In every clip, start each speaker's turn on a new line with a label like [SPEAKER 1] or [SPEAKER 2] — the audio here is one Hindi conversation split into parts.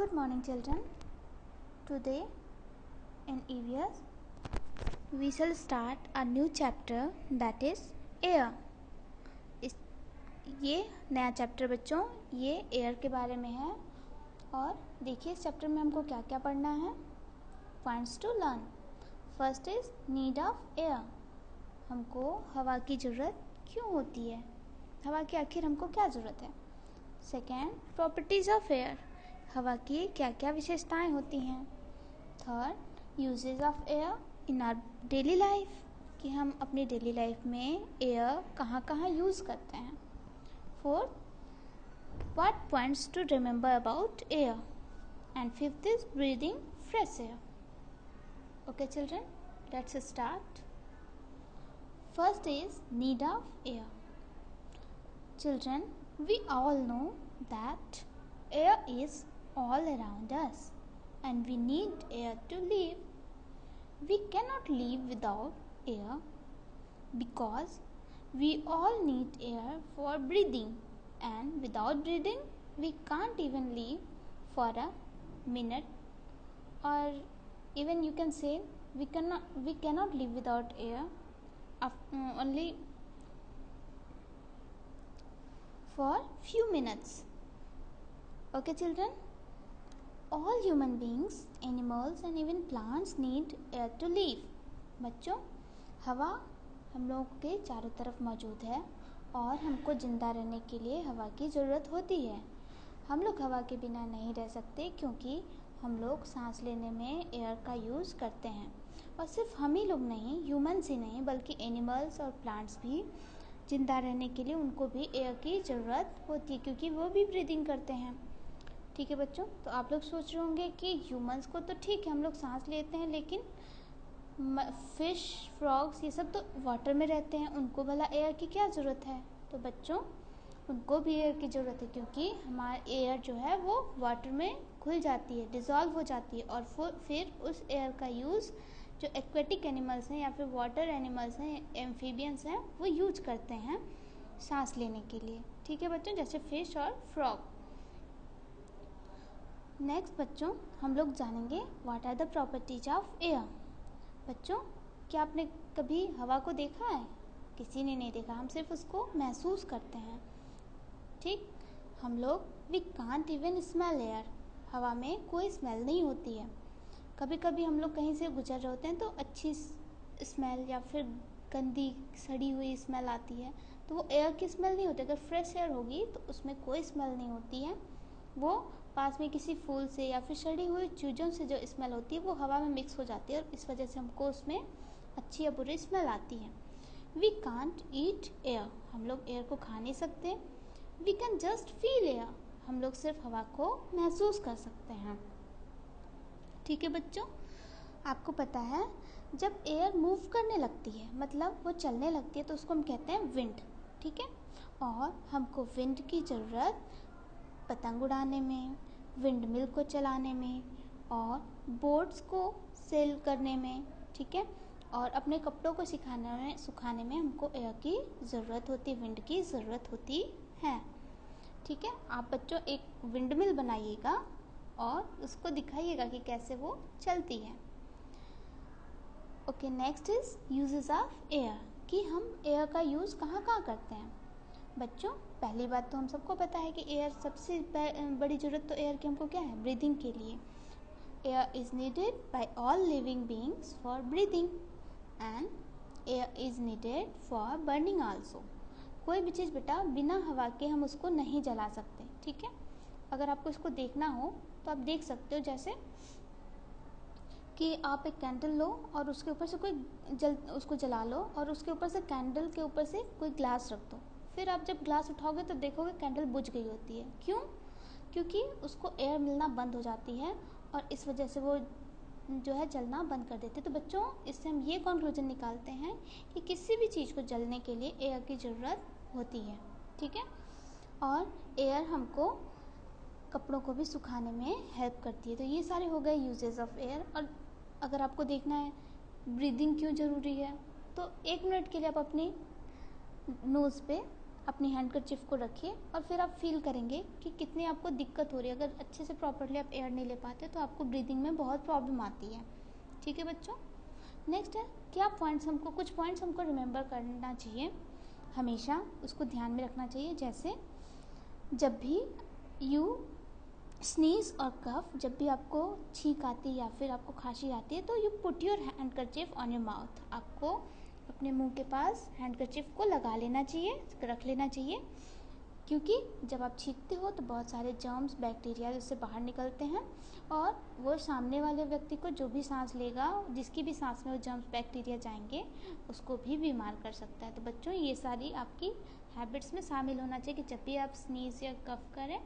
[SPEAKER 1] Good morning, children. Today in EVS we shall start a new chapter that is air. ये नया चैप्टर बच्चों ये एयर के बारे में है और देखिए इस चैप्टर में हमको क्या क्या पढ़ना है. Points to learn. First is need of air. हमको हवा की ज़रूरत क्यों होती है, हवा की आखिर हमको क्या ज़रूरत है. Second, properties of air. हवा की क्या क्या विशेषताएं होती हैं. Third, usages of air in our daily life, कि हम अपनी डेली लाइफ में एयर कहाँ कहाँ यूज़ करते हैं. Fourth, what points to remember about air. And fifth is breathing fresh air. Okay children, let's start. First is need of air. Children, we all know that air is all around us and we need air to live. We cannot live without air because we all need air for breathing, and without breathing we can't even live for a minute, or even you can say we cannot live without air only for few minutes. Okay children, all human beings, animals and even plants need air to live. बच्चों, हवा हम लोगों के चारों तरफ मौजूद है और हमको जिंदा रहने के लिए हवा की ज़रूरत होती है. हम लोग हवा के बिना नहीं रह सकते क्योंकि हम लोग सांस लेने में एयर का यूज़ करते हैं. और सिर्फ हम ही लोग नहीं, ह्यूमन्स ही नहीं बल्कि एनिमल्स और प्लांट्स भी जिंदा रहने के लिए उनको भी एयर की ज़रूरत होती है क्योंकि वो भी ब्रीदिंग करते हैं. ठीक है बच्चों, तो आप लोग सोच रहे होंगे कि ह्यूमंस को तो ठीक है हम लोग सांस लेते हैं, लेकिन फिश, फ्रॉग्स ये सब तो वाटर में रहते हैं, उनको भला एयर की क्या ज़रूरत है. तो बच्चों उनको भी एयर की ज़रूरत है क्योंकि हमारा एयर जो है वो वाटर में घुल जाती है, डिज़ोल्व हो जाती है और फिर उस एयर का यूज़ जो एक्वेटिक एनिमल्स हैं या फिर वाटर एनिमल्स हैं, एम्फीबियंस हैं, वो यूज करते हैं सांस लेने के लिए. ठीक है बच्चों, जैसे फिश और फ्रॉग. नेक्स्ट बच्चों हम लोग जानेंगे what are the properties of air. बच्चों, क्या आपने कभी हवा को देखा है? किसी ने नहीं देखा, हम सिर्फ उसको महसूस करते हैं. ठीक, हम लोग we can't even smell air. हवा में कोई स्मेल नहीं होती है. कभी कभी हम लोग कहीं से गुजर रहे होते हैं तो अच्छी स्मेल या फिर गंदी सड़ी हुई स्मेल आती है, तो वो एयर की स्मेल नहीं होती. अगर फ्रेश एयर होगी तो उसमें कोई स्मेल नहीं होती है. वो पास में किसी फूल से या फिर सड़ी हुई चीज़ों से जो स्मेल होती है वो हवा में मिक्स हो जाती है और इस वजह से हमको उसमें अच्छी या बुरी स्मेल आती है. We can't eat air. हम लोग एयर को खा नहीं सकते. We can just feel air. हम लोग सिर्फ हवा को महसूस कर सकते हैं. ठीक है बच्चों, आपको पता है जब एयर मूव करने लगती है, मतलब वो चलने लगती है, तो उसको हम कहते हैं विंड. ठीक है, और हमको विंड की ज़रूरत पतंग उड़ाने में, विंड मिल को चलाने में और बोट्स को सेल करने में. ठीक है, और अपने कपड़ों को सुखाने में हमको एयर की ज़रूरत होती है, विंड की ज़रूरत होती है. ठीक है, आप बच्चों एक विंड मिल बनाइएगा और उसको दिखाइएगा कि कैसे वो चलती है. Okay, next is uses of air, कि हम एयर का यूज़ कहाँ कहाँ करते हैं. बच्चों, पहली बात तो हम सबको पता है कि एयर सबसे बड़ी ज़रूरत तो एयर की हमको क्या है, ब्रीदिंग के लिए. Air is needed bye all living beings for breathing and air is needed for burning also. कोई भी चीज़ बेटा बिना हवा के हम उसको नहीं जला सकते. ठीक है, अगर आपको इसको देखना हो तो आप देख सकते हो, जैसे कि आप एक कैंडल लो और उसके ऊपर से उसको जला लो और उसके ऊपर से कैंडल के ऊपर से कोई ग्लास रख दो. फिर आप जब ग्लास उठाओगे तो देखोगे कैंडल बुझ गई होती है. क्यों? क्योंकि उसको एयर मिलना बंद हो जाती है और इस वजह से वो जो है जलना बंद कर देते हैं. तो बच्चों, इससे हम ये कंक्लूजन निकालते हैं कि किसी भी चीज़ को जलने के लिए एयर की ज़रूरत होती है. ठीक है, और एयर हमको कपड़ों को भी सुखाने में हेल्प करती है. तो ये सारे हो गए यूजेस ऑफ एयर. और अगर आपको देखना है ब्रीदिंग क्यों ज़रूरी है, तो 1 मिनट के लिए आप अपनी नोज़ पे अपनी हैंडकरचिफ को रखिए और फिर आप फील करेंगे कि कितनी आपको दिक्कत हो रही है। अगर अच्छे से प्रॉपरली आप एयर नहीं ले पाते तो आपको ब्रीदिंग में बहुत प्रॉब्लम आती है। ठीक है बच्चों, नेक्स्ट है क्या कुछ पॉइंट्स हमको रिमेंबर करना चाहिए, हमेशा उसको ध्यान में रखना चाहिए। जैसे जब भी यू स्नीज और कफ, जब भी आपको छींक आती है या फिर आपको खांसी आती है तो you put your handkerchief on your mouth, आपको अपने मुंह के पास हैंडकरचिफ को लगा लेना चाहिए, रख लेना चाहिए, क्योंकि जब आप छींकते हो तो बहुत सारे जर्म्स बैक्टीरिया उससे बाहर निकलते हैं और वो सामने वाले व्यक्ति को जो भी सांस लेगा, जिसकी भी सांस में वो जर्म्स बैक्टीरिया जाएंगे उसको भी बीमार कर सकता है। तो बच्चों ये सारी आपकी हैबिट्स में शामिल होना चाहिए कि जब भी आप स्नीज या कफ करें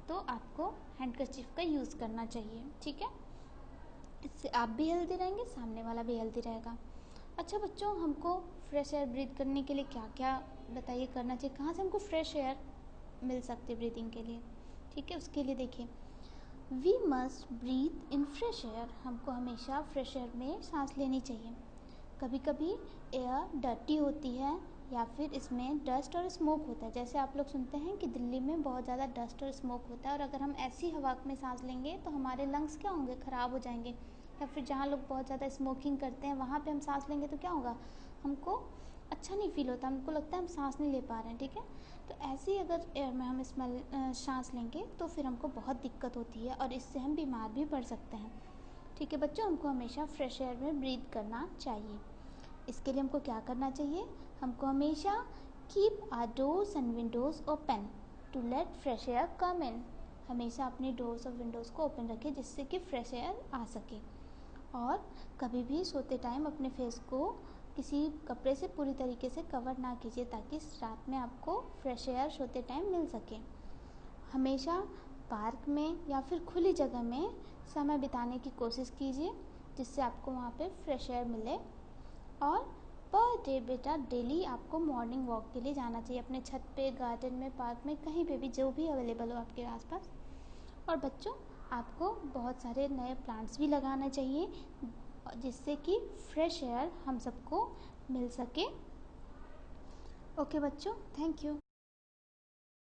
[SPEAKER 1] तो आपको हैंडकरचिफ का यूज़ करना चाहिए। ठीक है, इससे आप भी हेल्दी रहेंगे, सामने वाला भी हेल्दी रहेगा। अच्छा बच्चों, हमको फ्रेश एयर ब्रीथ करने के लिए क्या क्या बताइए करना चाहिए, कहाँ से हमको फ्रेश एयर मिल सकती है ब्रीदिंग के लिए। ठीक है, उसके लिए देखिए we must breathe in fresh air, हमको हमेशा फ्रेश एयर में सांस लेनी चाहिए। कभी कभी एयर डर्टी होती है या फिर इसमें डस्ट और स्मोक होता है। जैसे आप लोग सुनते हैं कि दिल्ली में बहुत ज़्यादा डस्ट और स्मोक होता है और अगर हम ऐसी हवा में सांस लेंगे तो हमारे लंग्स क्या होंगे, ख़राब हो जाएंगे। या फिर जहाँ लोग बहुत ज़्यादा स्मोकिंग करते हैं वहाँ पे हम सांस लेंगे तो क्या होगा, हमको अच्छा नहीं फील होता, हमको लगता है हम सांस नहीं ले पा रहे हैं। ठीक है, तो ऐसे ही अगर एयर में हम सांस लेंगे तो फिर हमको बहुत दिक्कत होती है और इससे हम बीमार भी पड़ सकते हैं। ठीक है बच्चों, हमको हमेशा फ्रेश एयर में ब्रीथ करना चाहिए। इसके लिए हमको क्या करना चाहिए, हमको हमेशा keep our doors and windows open to let fresh air come in, हमेशा अपनी डोर्स और विंडोज़ को ओपन रखें जिससे कि फ्रेश एयर आ सके। और कभी भी सोते टाइम अपने फेस को किसी कपड़े से पूरी तरीके से कवर ना कीजिए ताकि रात में आपको फ्रेश एयर सोते टाइम मिल सके। हमेशा पार्क में या फिर खुली जगह में समय बिताने की कोशिश कीजिए जिससे आपको वहाँ पे फ्रेश एयर मिले। और पर डे बेटा डेली आपको मॉर्निंग वॉक के लिए जाना चाहिए, अपने छत पे, गार्डन में, पार्क में, कहीं पे भी जो भी अवेलेबल हो आपके आसपास। और बच्चों आपको बहुत सारे नए प्लांट्स भी लगाना चाहिए जिससे कि फ्रेश एयर हम सबको मिल सके। ओके बच्चों, थैंक यू।